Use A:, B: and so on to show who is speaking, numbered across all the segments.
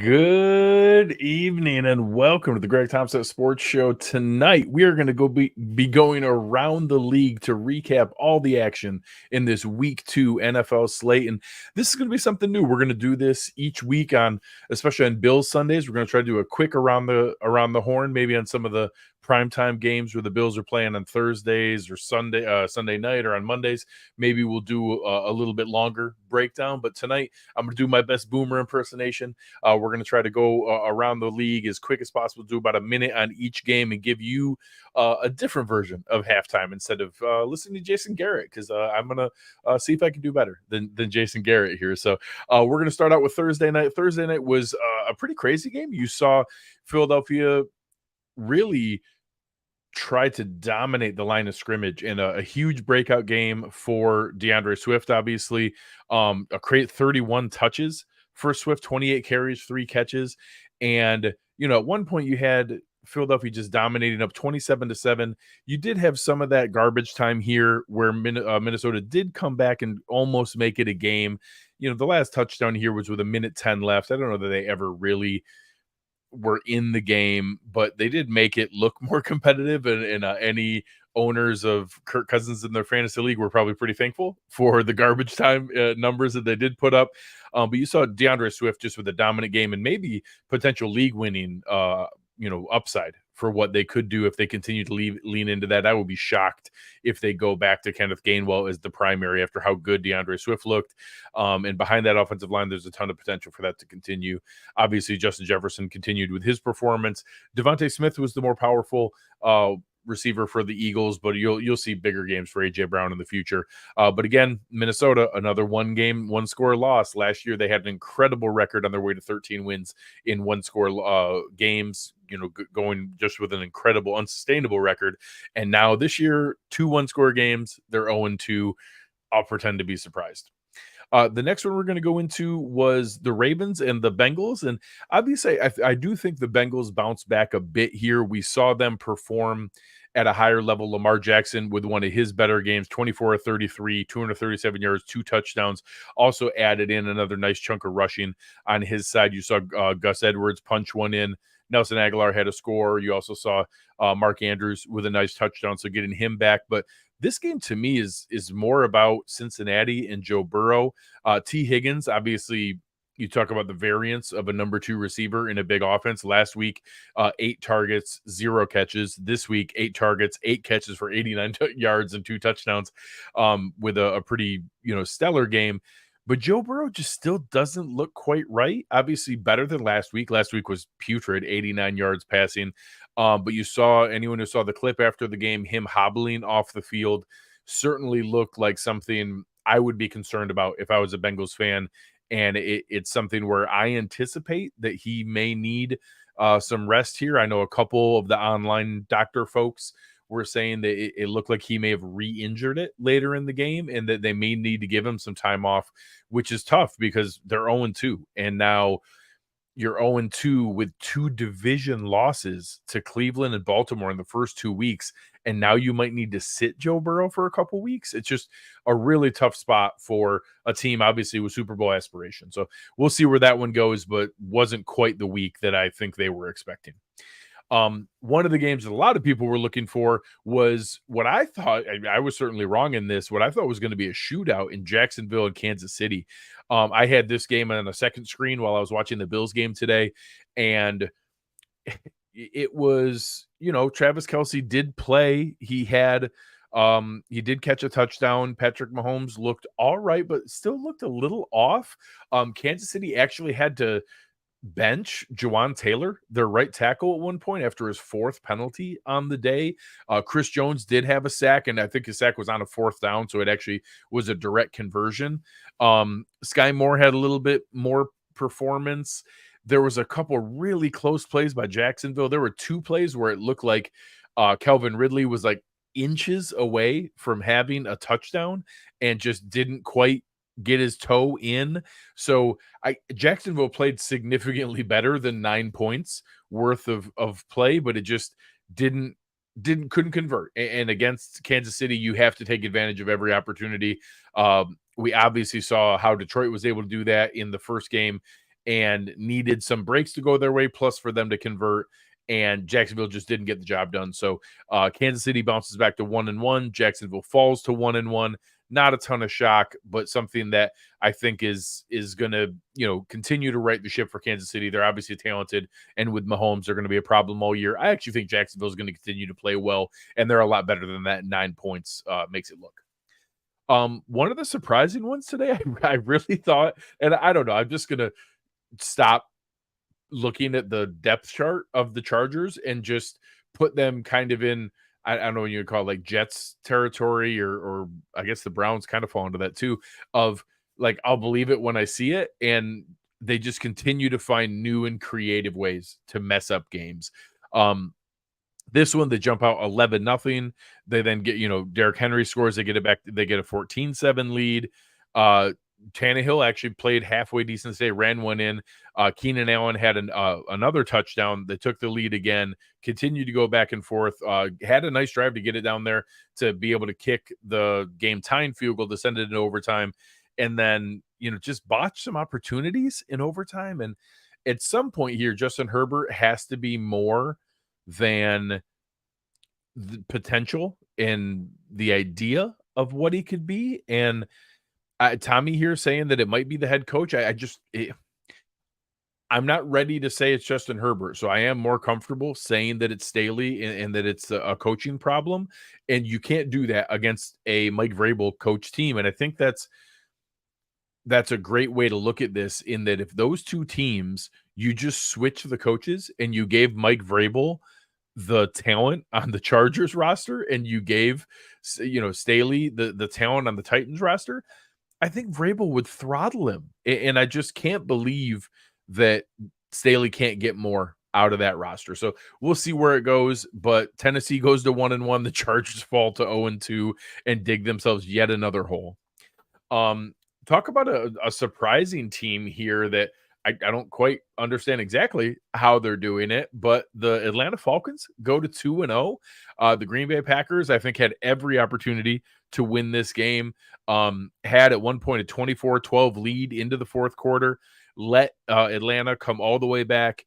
A: Good evening and welcome to the Greg Tompsett Sports Show. Tonight, we are going to be going around the league to recap all the action in this week 2 NFL slate. And this is going to be something new. We're going to do this each week especially on Bills Sundays. We're going to try to do a quick around the horn, maybe on some of the primetime games where the Bills are playing on Thursdays or Sunday night or on Mondays. Maybe we'll do a little bit longer breakdown. But tonight, I'm going to do my best Boomer impersonation. We're going to try to go around the league as quick as possible, do about a minute on each game, and give you a different version of halftime instead of listening to Jason Garrett, because I'm going to see if I can do better than Jason Garrett here. So we're going to start out with Thursday night. Thursday night was a pretty crazy game. You saw Philadelphia really try to dominate the line of scrimmage in a huge breakout game for DeAndre Swift, obviously. A great 31 touches for Swift, 28 carries, 3 catches. And, at one point you had Philadelphia just dominating up 27-7. You did have some of that garbage time here where Minnesota did come back and almost make it a game. The last touchdown here was with a minute 10 left. I don't know that they ever really were in the game, but they did make it look more competitive, and any owners of Kirk Cousins in their fantasy league were probably pretty thankful for the garbage time numbers that they did put up. But you saw DeAndre Swift just with a dominant game and maybe potential league winning upside for what they could do if they continue to lean into that. I would be shocked if they go back to Kenneth Gainwell as the primary after how good DeAndre Swift looked. And behind that offensive line, there's a ton of potential for that to continue. Obviously, Justin Jefferson continued with his performance. Devontae Smith was the more powerful receiver for the Eagles, but you'll see bigger games for A.J. Brown in the future. But again, Minnesota, another one score loss. Last year, they had an incredible record on their way to 13 wins in one score games, going just with an incredible, unsustainable record. And now this year, 2 one-score games, they're 0-2. I'll pretend to be surprised. The next one we're going to go into was the Ravens and the Bengals. And obviously, I do think the Bengals bounced back a bit here. We saw them perform at a higher level. Lamar Jackson with one of his better games, 24 of 33, 237 yards, 2 touchdowns. Also added in another nice chunk of rushing on his side. You saw Gus Edwards punch one in. Nelson Aguilar had a score. You also saw Mark Andrews with a nice touchdown, so getting him back. But this game to me is more about Cincinnati and Joe Burrow. T. Higgins, obviously, you talk about the variance of a number 2 receiver in a big offense. Last week, 8 targets, 0 catches. This week, 8 targets, 8 catches for 89 yards and 2 touchdowns, with a pretty stellar game. But Joe Burrow just still doesn't look quite right. Obviously, better than last week. Last week was putrid, 89 yards passing. But you saw, anyone who saw the clip after the game, him hobbling off the field certainly looked like something I would be concerned about if I was a Bengals fan. And it's something where I anticipate that he may need some rest here. I know a couple of the online doctor folks were saying that it looked like he may have re-injured it later in the game and that they may need to give him some time off, which is tough because they're 0-2. And now you're 0-2 with 2 division losses to Cleveland and Baltimore in the first 2 weeks. And now you might need to sit Joe Burrow for a couple weeks. It's just a really tough spot for a team, obviously, with Super Bowl aspirations. So we'll see where that one goes, but wasn't quite the week that I think they were expecting. One of the games that a lot of people were looking for was what I thought, I was certainly wrong in this, what I thought was going to be a shootout in Jacksonville and Kansas City. I had this game on a second screen while I was watching the Bills game today, and it was, Travis Kelce did play. He did catch a touchdown. Patrick Mahomes looked all right, but still looked a little off. Kansas City actually had to bench Jawan Taylor, their right tackle, at one point after his 4th penalty on the day. Chris Jones did have a sack, and I think his sack was on a 4th down, so it actually was a direct conversion. Sky Moore had a little bit more performance. There was a couple really close plays by Jacksonville. There were 2 plays where it looked like Calvin Ridley was like inches away from having a touchdown and just didn't quite get his toe in. So Jacksonville played significantly better than 9 points worth of play, but it just couldn't convert. And against Kansas City, you have to take advantage of every opportunity. We obviously saw how Detroit was able to do that in the first game. and needed some breaks to go their way, plus for them to convert. And Jacksonville just didn't get the job done. So Kansas City bounces back to 1-1. Jacksonville falls to 1-1. Not a ton of shock, but something that I think is going to, continue to right the ship for Kansas City. They're obviously talented, and with Mahomes, they're going to be a problem all year. I actually think Jacksonville is going to continue to play well, and they're a lot better than that. 9 points makes it look. One of the surprising ones today, I really thought, and I don't know, I'm just going to stop looking at the depth chart of the Chargers and just put them kind of in, I don't know what you would call it, like Jets territory, or I guess the Browns kind of fall into that too, of like, I'll believe it when I see it. And they just continue to find new and creative ways to mess up games. This one, they jump out 11-0. They then get, Derrick Henry scores. They get it back. They get a 14-7 lead. Tannehill actually played halfway decent today, ran one in. Keenan Allen had another touchdown. They took the lead again, continued to go back and forth, had a nice drive to get it down there to be able to kick the game-tying field goal to send it into overtime. And then, just botch some opportunities in overtime. And at some point here, Justin Herbert has to be more than the potential and the idea of what he could be. And Tommy here saying that it might be the head coach. I'm not ready to say it's Justin Herbert, so I am more comfortable saying that it's Staley and that it's a coaching problem. And you can't do that against a Mike Vrabel coach team. And I think that's a great way to look at this, in that if those two teams, you just switch the coaches and you gave Mike Vrabel the talent on the Chargers roster and you gave, Staley the talent on the Titans roster, I think Vrabel would throttle him. And I just can't believe that Staley can't get more out of that roster. So we'll see where it goes. But Tennessee goes to 1-1. The Chargers fall to 0-2 and dig themselves yet another hole. Talk about a surprising team here that I don't quite understand exactly how they're doing it, but the Atlanta Falcons go to 2-0. The Green Bay Packers, I think, had every opportunity to win this game. Had at one point a 24-12 lead into the fourth quarter, let Atlanta come all the way back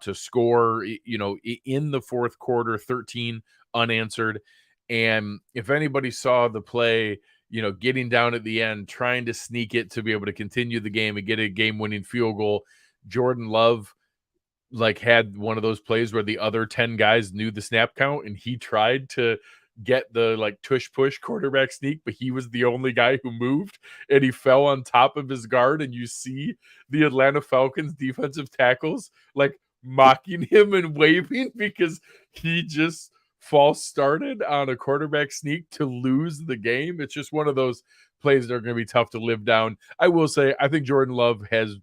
A: to score, in the fourth quarter, 13 unanswered. And if anybody saw the play, getting down at the end, trying to sneak it to be able to continue the game and get a game-winning field goal, Jordan Love had one of those plays where the other 10 guys knew the snap count, and he tried to get the tush push quarterback sneak, but he was the only guy who moved, and he fell on top of his guard. And you see the Atlanta Falcons defensive tackles mocking him and waving because he just false started on a quarterback sneak to lose the game. It's just one of those plays that are going to be tough to live down. I will say, I think Jordan Love has,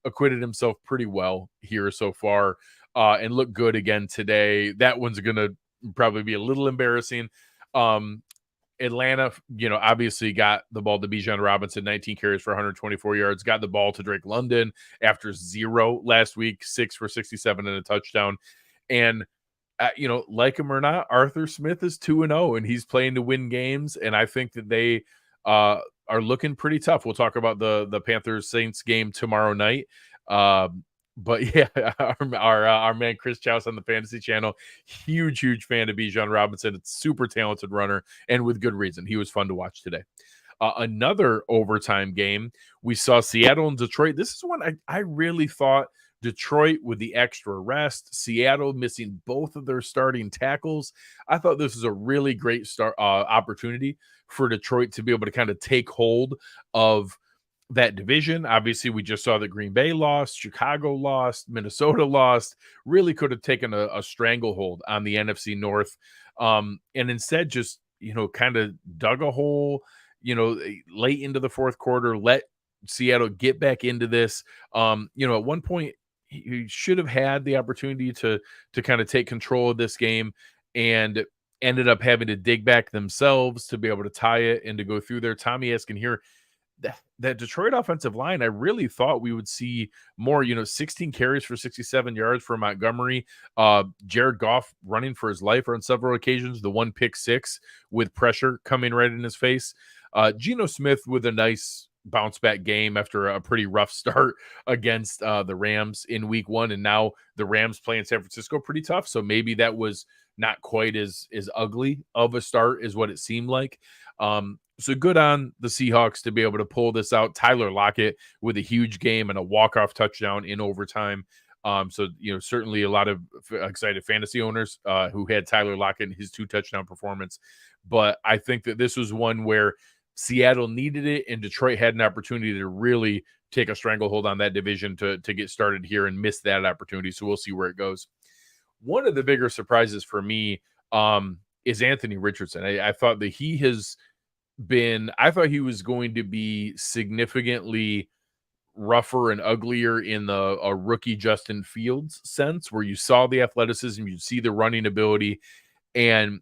A: acquitted himself pretty well here so far, and looked good again today. That one's going to probably be a little embarrassing. Atlanta, obviously got the ball to Bijan Robinson, 19 carries for 124 yards, got the ball to Drake London after 0 last week, 6 for 67 and a touchdown. And like him or not, Arthur Smith is 2-0 and he's playing to win games. And I think that they are looking pretty tough. We'll talk about the Panthers Saints game tomorrow night. But yeah, our man Chris Chouse on the Fantasy Channel, huge fan of Bijan Robinson. It's super talented runner, and with good reason. He was fun to watch today. Another overtime game, we saw Seattle and Detroit. This is one I really thought Detroit with the extra rest, Seattle missing both of their starting tackles. I thought this was a really great opportunity for Detroit to be able to kind of take hold of that division. Obviously, we just saw that Green Bay lost, Chicago lost, Minnesota lost, really could have taken a stranglehold on the NFC North. And instead just, kind of dug a hole, late into the fourth quarter, let Seattle get back into this. At one point, he should have had the opportunity to kind of take control of this game, and ended up having to dig back themselves to be able to tie it and to go through there. Tommy asking here, that Detroit offensive line, I really thought we would see more, 16 carries for 67 yards for Montgomery. Jared Goff running for his life on several occasions, the one pick six with pressure coming right in his face. Geno Smith with a nice bounce back game after a pretty rough start against the Rams in week 1. And now the Rams play in San Francisco pretty tough. So maybe that was not quite as ugly of a start as what it seemed like. So good on the Seahawks to be able to pull this out. Tyler Lockett with a huge game and a walk-off touchdown in overtime. So, certainly a lot of excited fantasy owners who had Tyler Lockett in his 2 touchdown performance. But I think that this was one where Seattle needed it, and Detroit had an opportunity to really take a stranglehold on that division to get started here and miss that opportunity. So we'll see where it goes. One of the bigger surprises for me is Anthony Richardson. I thought that I thought he was going to be significantly rougher and uglier in a rookie Justin Fields sense, where you saw the athleticism, you see the running ability, and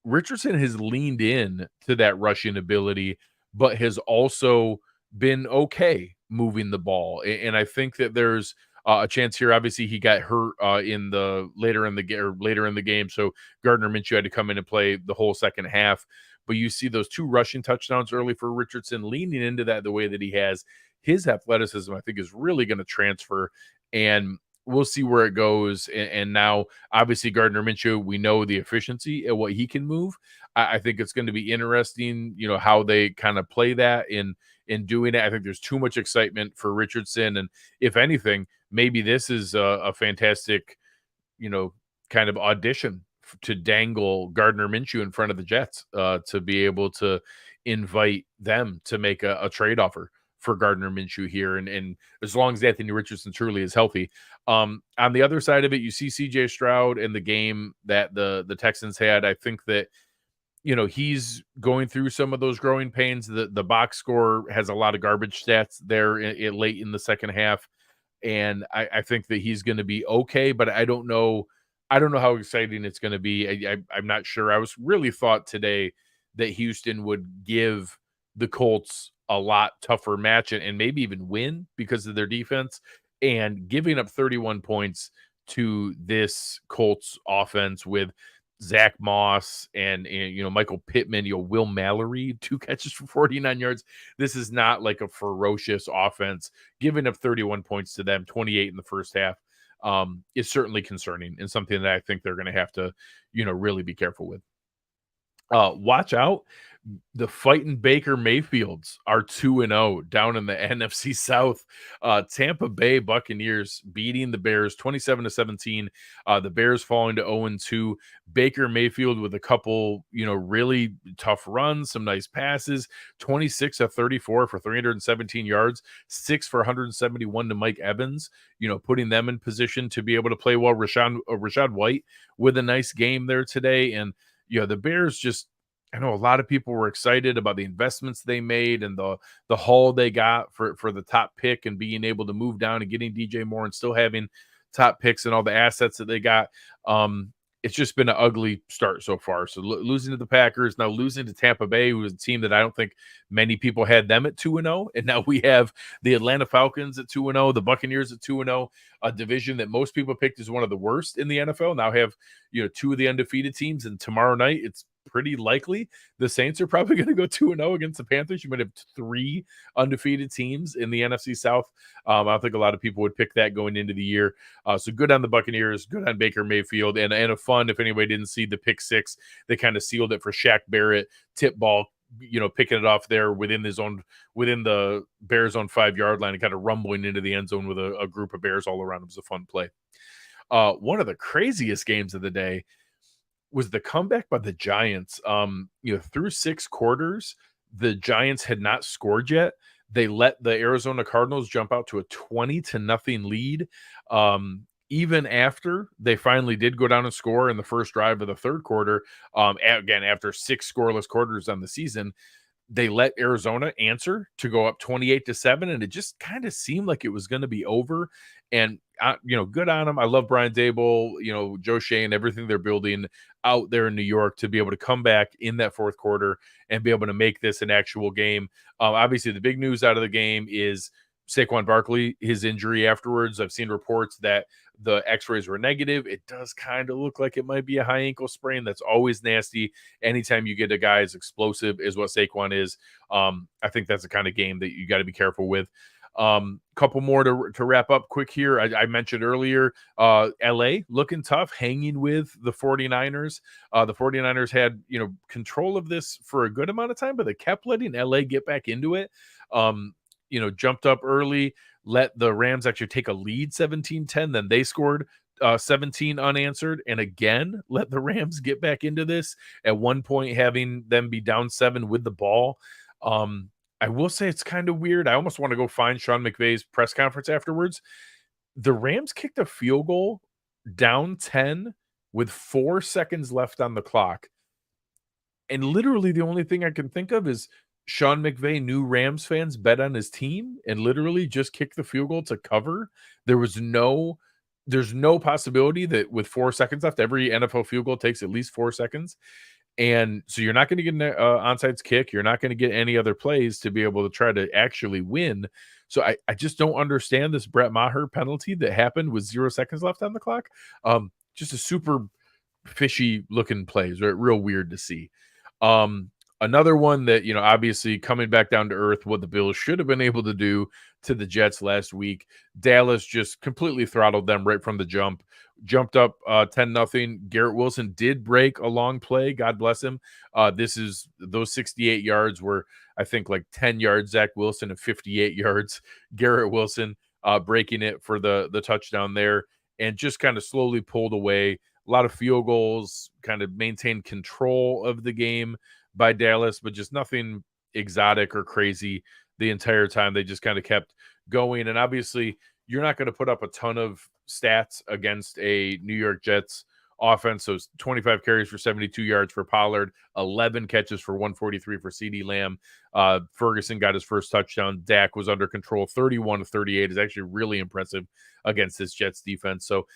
A: Richardson has leaned in to that rushing ability, but has also been okay moving the ball. And I think that there's a chance here. Obviously, he got hurt later in the game, so Gardner Minshew had to come in and play the whole second half. But you see those 2 rushing touchdowns early for Richardson, leaning into that the way that he has. His athleticism, I think, is really going to transfer, and we'll see where it goes. And now, obviously, Gardner Minshew, we know the efficiency and what he can move. I think it's going to be interesting, how they kind of play that in doing it. I think there's too much excitement for Richardson, and if anything, maybe this is a fantastic, kind of audition to dangle Gardner Minshew in front of the Jets to be able to invite them to make a trade offer for Gardner Minshew here. And as long as Anthony Richardson truly is healthy. On the other side of it, you see CJ Stroud in the game that the Texans had. I think that, he's going through some of those growing pains. The box score has a lot of garbage stats there late in the second half. And I think that he's going to be okay, but I don't know how exciting it's going to be. I'm not sure. I was really thought today that Houston would give the Colts a lot tougher match and maybe even win because of their defense, and giving up 31 points to this Colts offense with Zach Moss and Michael Pittman, Will Mallory, 2 catches for 49 yards. This is not like a ferocious offense. Giving up 31 points to them, 28 in the first half, is certainly concerning and something that I think they're going to have to, really be careful with. Watch out. The fighting Baker Mayfields are 2-0 down in the NFC South. Tampa Bay Buccaneers beating the Bears 27-17. The Bears falling to 0-2. Baker Mayfield with a couple, really tough runs, some nice passes. 26 of 34 for 317 yards, 6 for 171 to Mike Evans. Putting them in position to be able to play well. Rashad White with a nice game there today, and the Bears just, I know a lot of people were excited about the investments they made and the haul they got for the top pick and being able to move down and getting DJ Moore and still having top picks and all the assets that they got. It's just been an ugly start so far. So losing to the Packers, now losing to Tampa Bay, who is a team that I don't think many people had them at 2-0. And now we have the Atlanta Falcons at 2-0, the Buccaneers at 2-0, a division that most people picked as one of the worst in the NFL. Now have, 2 of the undefeated teams. And tomorrow night, it's pretty likely the Saints are probably going to go 2-0 against the Panthers. You might have 3 undefeated teams in the NFC South. I don't think a lot of people would pick that going into the year. So good on the Buccaneers, good on Baker Mayfield, and a fun, if anybody didn't see the pick 6, they kind of sealed it for Shaq Barrett, tip ball, picking it off there within the Bears own 5-yard line and kind of rumbling into the end zone with a group of Bears all around. It was a fun play. One of the craziest games of the day was the comeback by the Giants. Through 6 quarters, the Giants had not scored yet. They let the Arizona Cardinals jump out to a 20-0 lead. Even after they finally did go down and score in the first drive of the third quarter, again, after 6 scoreless quarters on the season, they let Arizona answer to go up 28-7, and it just kind of seemed like it was going to be over. And good on them. I love Brian Daboll, Joe Shea, and everything they're building out there in New York to be able to come back in that fourth quarter and be able to make this an actual game. Obviously, the big news out of the game is Saquon Barkley, his injury afterwards, I've seen reports that the x-rays were negative. It does kind of look like it might be a high ankle sprain. That's always nasty. Anytime you get a guy as explosive as what Saquon is, I think that's the kind of game that you got to be careful with. Couple more to wrap up quick here. I mentioned earlier, LA looking tough, hanging with the 49ers. The 49ers had, control of this for a good amount of time, but they kept letting LA get back into it. Jumped up early, let the Rams actually take a lead 17-10. Then they scored 17 unanswered, and again, let the Rams get back into this, at one point having them be down 7 with the ball. I will say it's kind of weird. I almost want to go find Sean McVay's press conference afterwards. The Rams kicked a field goal down 10 with 4 seconds left on the clock. And literally the only thing I can think of is Sean McVay knew Rams fans bet on his team and literally just kicked the field goal to cover. There's no possibility that with 4 seconds left, every NFL field goal takes at least 4 seconds. And so you're not going to get an onside kick. You're not going to get any other plays to be able to try to actually win. So I just don't understand this Brett Maher penalty that happened with 0 seconds left on the clock. Just a super fishy looking plays, right? Real weird to see. Another one that, obviously coming back down to earth, what the Bills should have been able to do to the Jets last week. Dallas just completely throttled them right from the jump. Jumped up 10-0. Garrett Wilson did break a long play. God bless him. Those 68 yards were, I think, like 10 yards Zach Wilson and 58 yards Garrett Wilson, breaking it for the touchdown there, and just kind of slowly pulled away. A lot of field goals, kind of maintained control of the game by Dallas, but just nothing exotic or crazy the entire time. They just kind of kept going. And obviously, you're not going to put up a ton of stats against a New York Jets offense. So 25 carries for 72 yards for Pollard, 11 catches for 143 for CeeDee Lamb. Ferguson got his first touchdown. Dak was under control. 31-38 is actually really impressive against this Jets defense. So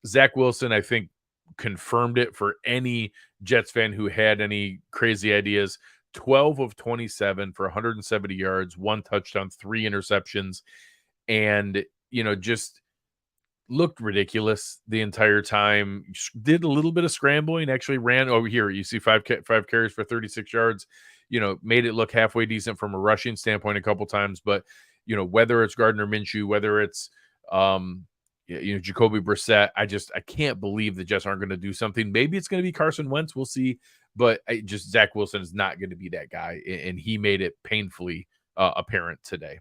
A: Zach Wilson, I think, confirmed it for any Jets fan who had any crazy ideas. 12 of 27 for 170 yards, 1 touchdown, 3 interceptions, and just looked ridiculous the entire time. Did a little bit of scrambling, actually ran over here. You see 5 carries for 36 yards, made it look halfway decent from a rushing standpoint a couple times, but whether it's Gardner Minshew, whether it's Jacoby Brissett, I can't believe the Jets aren't going to do something. Maybe it's going to be Carson Wentz. We'll see. But Zach Wilson is not going to be that guy. And he made it painfully apparent today.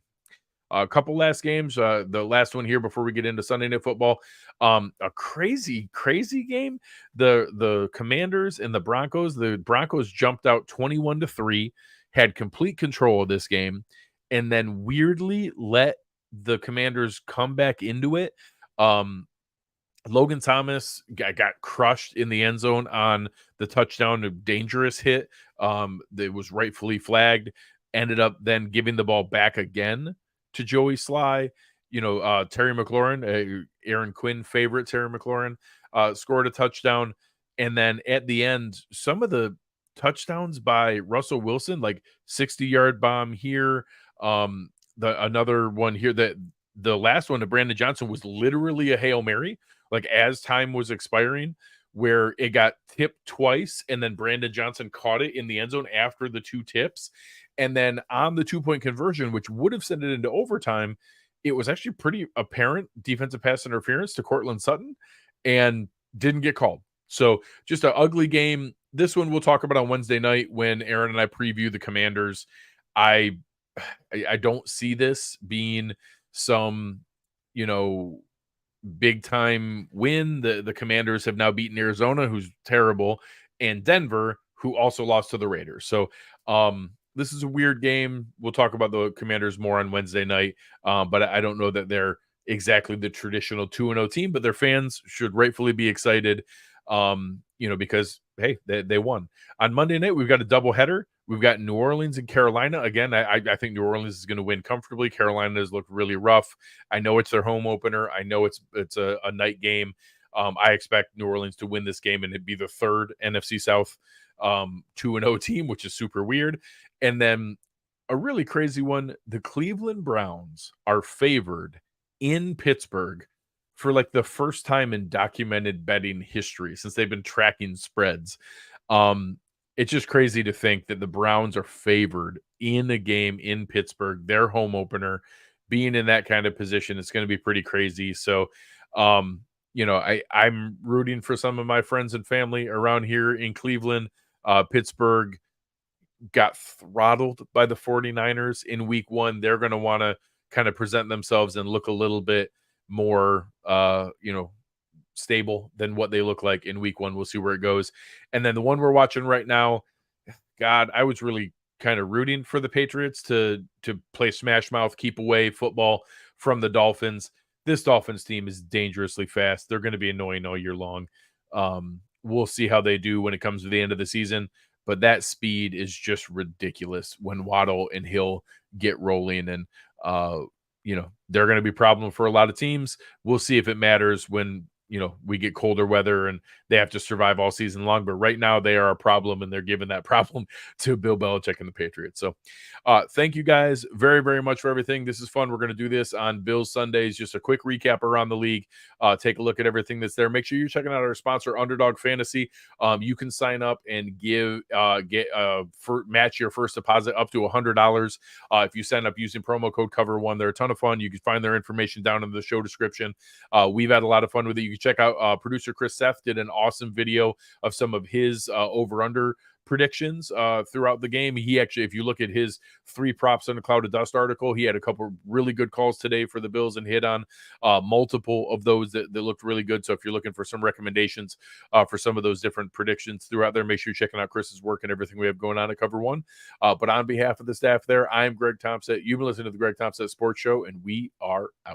A: A couple last games. The last one here before we get into Sunday Night Football. A crazy, crazy game. The Commanders and the Broncos. The Broncos jumped out 21-3, had complete control of this game, and then weirdly let the Commanders come back into it. Logan Thomas got crushed in the end zone on the touchdown, a dangerous hit that was rightfully flagged, ended up then giving the ball back again to Joey Sly. Terry McLaurin, Aaron Quinn favorite Terry McLaurin, scored a touchdown. And then at the end, some of the touchdowns by Russell Wilson, like 60-yard bomb here, another one here, that the last one to Brandon Johnson was literally a Hail Mary, like as time was expiring, where it got tipped twice, and then Brandon Johnson caught it in the end zone after the 2 tips. And then on the 2-point conversion, which would have sent it into overtime, it was actually pretty apparent defensive pass interference to Cortland Sutton and didn't get called. So just an ugly game. This one we'll talk about on Wednesday night when Aaron and I preview the Commanders. I don't see this being some, big time win. The Commanders have now beaten Arizona, who's terrible, and Denver, who also lost to the Raiders. So this is a weird game. We'll talk about the Commanders more on Wednesday night, but I don't know that they're exactly the traditional 2-0 team, but their fans should rightfully be excited, because, hey, they won. On Monday night, we've got a doubleheader. We've got New Orleans and Carolina. Again, I think New Orleans is going to win comfortably. Carolina has looked really rough. I know it's their home opener. I know it's a night game. I expect New Orleans to win this game and it'd be the 3rd NFC South 2-0 team, which is super weird. And then a really crazy one. The Cleveland Browns are favored in Pittsburgh for like the first time in documented betting history since they've been tracking spreads. Um, it's just crazy to think that the Browns are favored in a game in Pittsburgh, their home opener, being in that kind of position. It's going to be pretty crazy. So, um, I'm rooting for some of my friends and family around here in Cleveland. Pittsburgh got throttled by the 49ers in week 1. They're going to want to kind of present themselves and look a little bit more stable than what they look like in week 1. We'll see where it goes. And then the one we're watching right now, God, I was really kind of rooting for the Patriots to play smash mouth, keep away football from the Dolphins. This Dolphins team is dangerously fast. They're going to be annoying all year long. We'll see how they do when it comes to the end of the season, but that speed is just ridiculous when Waddle and Hill get rolling, and they're going to be a problem for a lot of teams. We'll see if it matters when we get colder weather and they have to survive all season long. But right now they are a problem, and they're giving that problem to Bill Belichick and the Patriots. So thank you guys very, very much for everything. This is fun. We're going to do this on Bills Sundays. Just a quick recap around the league. Take a look at everything that's there. Make sure you're checking out our sponsor, Underdog Fantasy. You can sign up and match your first deposit up to $100 if you sign up using promo code Cover1. They're a ton of fun. You can find their information down in the show description. We've had a lot of fun with it. You can check out producer Chris Seth did an awesome video of some of his over-under predictions throughout the game. He actually, if you look at his 3 props on a cloud of dust article, he had a couple really good calls today for the Bills and hit on multiple of those that looked really good. So if you're looking for some recommendations for some of those different predictions throughout there, make sure you're checking out Chris's work and everything we have going on at Cover One. But on behalf of the staff there, I'm Greg Tompsett. You've been listening to the Greg Tompsett Sports Show, and we are out.